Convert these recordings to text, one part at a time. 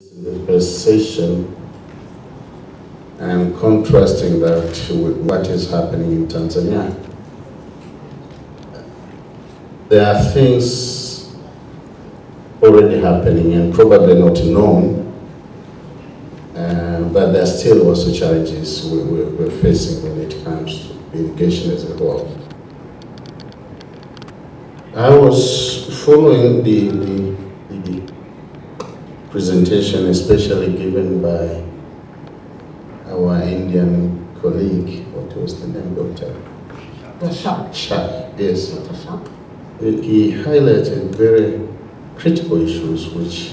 In the first session, and contrasting that with what is happening in Tanzania. There are things already happening and probably not known, but there are still also challenges we're facing when it comes to irrigation as a whole. I was following the presentation, especially given by our Indian colleague. What was the name, Dr. Shah, yes. He highlighted very critical issues which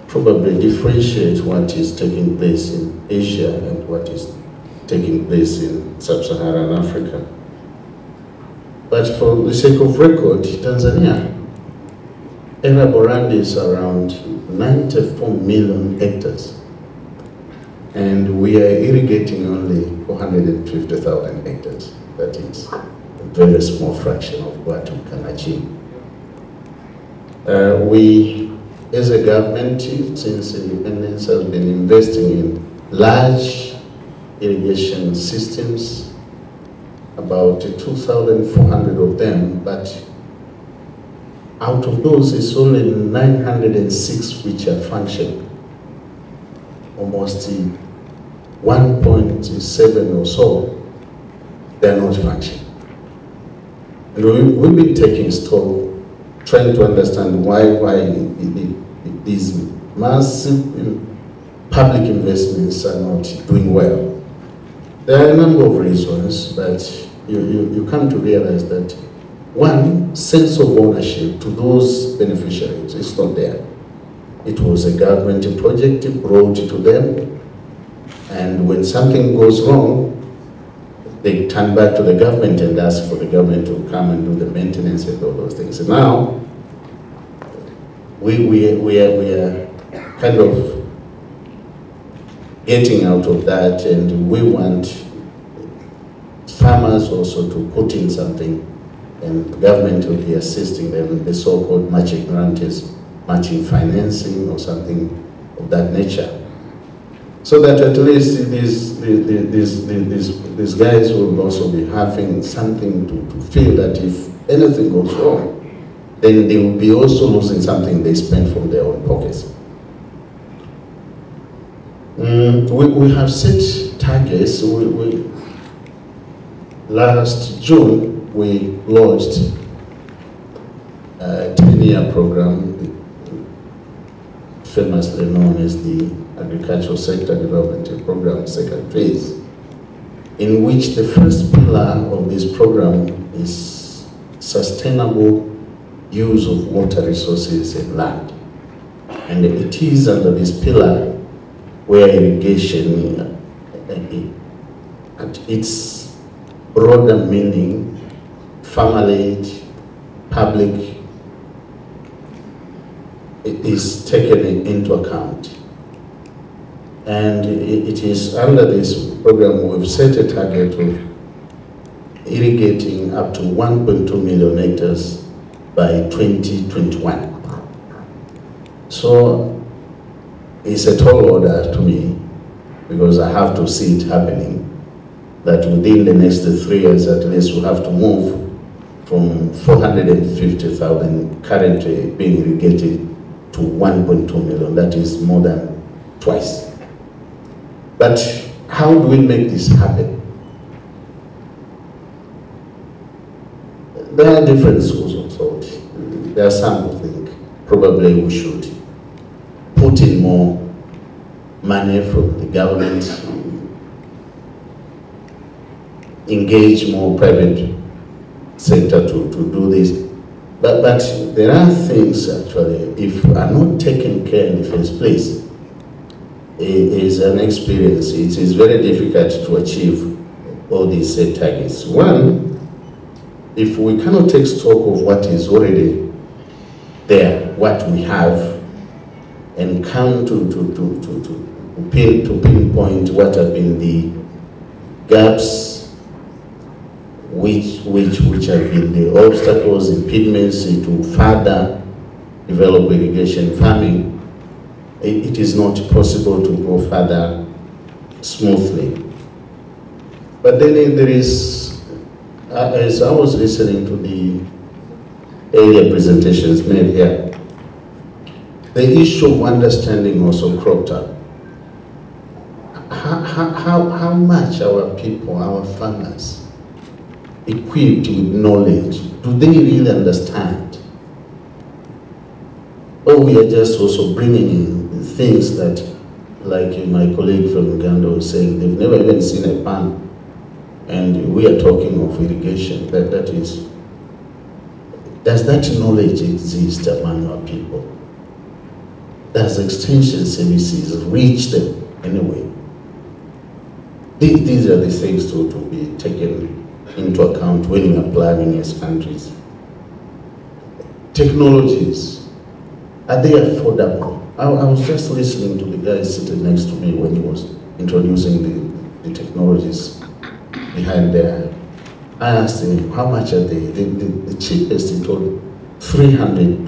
probably differentiate what is taking place in Asia and what is taking place in sub-Saharan Africa. But for the sake of record, Tanzania, area Borandi is around 94 million hectares, and we are irrigating only 450,000 hectares. That is a very small fraction of what we can achieve. We, as a government, since independence, have been investing in large irrigation systems, about 2,400 of them, but out of those, it's only 906 which are functioning. Almost 1.7 or so, they're not functioning. And we've been taking stock, trying to understand why these massive public investments are not doing well. There are a number of reasons, but you come to realize that one, sense of ownership to those beneficiaries is not there. It was a government project brought to them, and when something goes wrong, they turn back to the government and ask for the government to come and do the maintenance and all those things. And now, we are kind of getting out of that, and we want farmers also to put in something, and the government will be assisting them, the so-called Maji-Dkt, matching financing or something of that nature. So that at least these guys will also be having something to feel that if anything goes wrong, then they will be also losing something they spent from their own pockets. We have set targets. Last June, we launched a 10-year program, famously known as the Agricultural Sector Development Program second phase, in which the first pillar of this program is sustainable use of water resources and land. And it is under this pillar where irrigation, at its broader meaning, farmer-led, public, it is taken into account. And it is under this program we've set a target of irrigating up to 1.2 million hectares by 2021. So it's a tall order to me, because I have to see it happening, that within the next 3 years at least we'll have to move from 450,000 currently being irrigated to 1.2 million. That is more than twice. But how do we make this happen? There are different schools of thought. There are some who think probably we should put in more money from the government, engage more private sector to do this. But there are things actually, if are not taken care in the first place, it is an experience. It is very difficult to achieve all these set targets. One, if we cannot take stock of what is already there, what we have, and come to pinpoint what have been the gaps, which have been the obstacles, impediments to further develop irrigation farming, it is not possible to go further smoothly. But then there is, as I was listening to the earlier presentations made here, the issue of understanding also cropped up. How much our people, our farmers, equipped with knowledge, do they really understand? Or we are just also bringing in things that, like my colleague from Uganda was saying, they've never even seen a pan, and we are talking of irrigation. That is, does that knowledge exist among our people? Does extension services reach them anyway? These are the things to be taken into account when we are planning as countries. Technologies, are they affordable? I was just listening to the guy sitting next to me when he was introducing the technologies behind there. I asked him, how much are they? The cheapest, he told $300.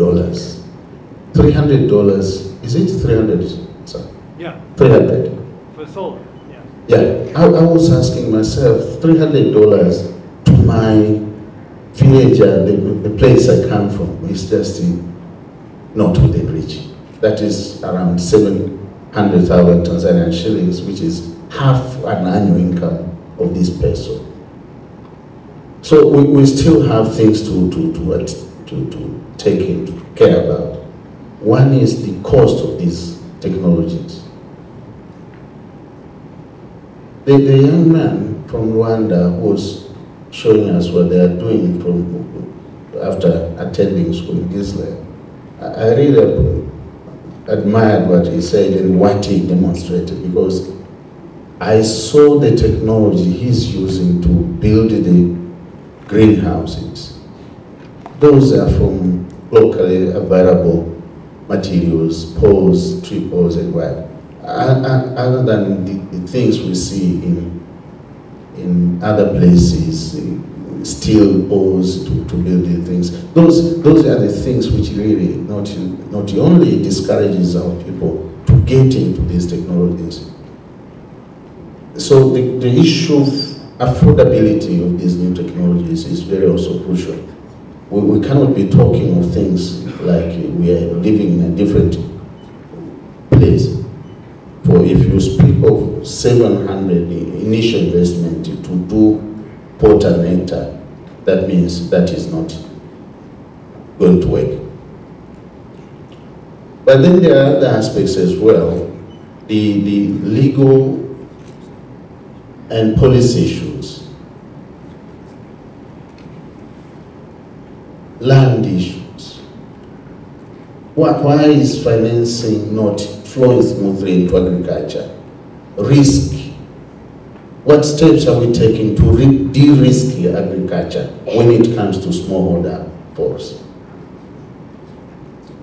$300, is it 300? Sorry. Yeah. 300. For solar, yeah. Yeah, I was asking myself, $300 to my village, the place I come from, is just not within reach. That is around 700,000 Tanzanian shillings, which is half an annual income of this person. So we still have things to take into care about. One is the cost of these technologies. The young man from Rwanda was showing us what they are doing after attending school in Israel. I really admired what he said and what he demonstrated, because I saw the technology he's using to build the greenhouses. Those are from locally available materials, poles, triples, and what. Other than the things we see in other places, steel poles to build the things. Those are the things which really not only discourages our people to get into these technologies. So the issue of affordability of these new technologies is very also crucial. We cannot be talking of things like we are living in a different place. For if you speak of 700 initial investment to do pot an hectare, that means that is not going to work. But then there are other aspects as well. The legal and policy issues, land issues. Why is financing not flowing smoothly into agriculture? Risk. What steps are we taking to de-risk agriculture when it comes to smallholder folks?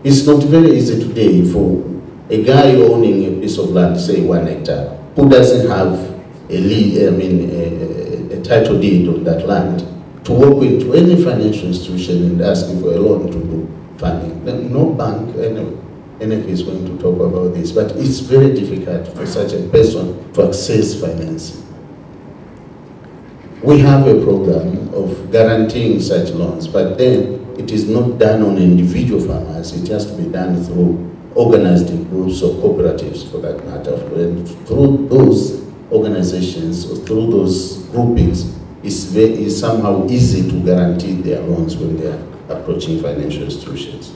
It's not very easy today for a guy owning a piece of land, say 1 hectare, who doesn't have a title deed on that land, to walk into any financial institution and asking for a loan to do farming. No bank, anybody is going to talk about this, but it's very difficult for such a person to access financing. We have a program of guaranteeing such loans, but then it is not done on individual farmers. It has to be done through organized groups or cooperatives, for that matter. And through those organizations or through those groupings, it's somehow easy to guarantee their loans when they are approaching financial institutions.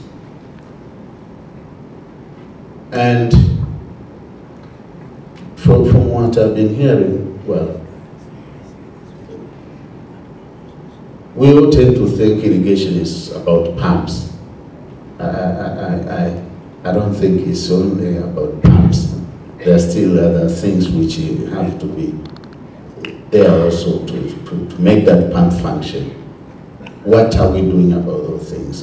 And from what I've been hearing, well, we all tend to think irrigation is about pumps. I don't think it's only about pumps. There are still other things which have to be there also to make that pump function. What are we doing about those things?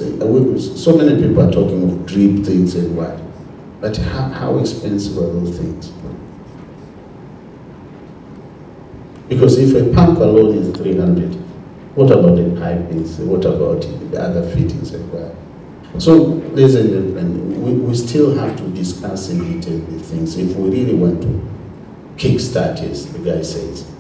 So many people are talking of drip things and what, but how expensive are those things? Because if a pump alone is 300, what about the pipings? What about the other fittings and what? So, ladies and gentlemen, we still have to discuss in detail the things if we really want to kickstart, as the guy says.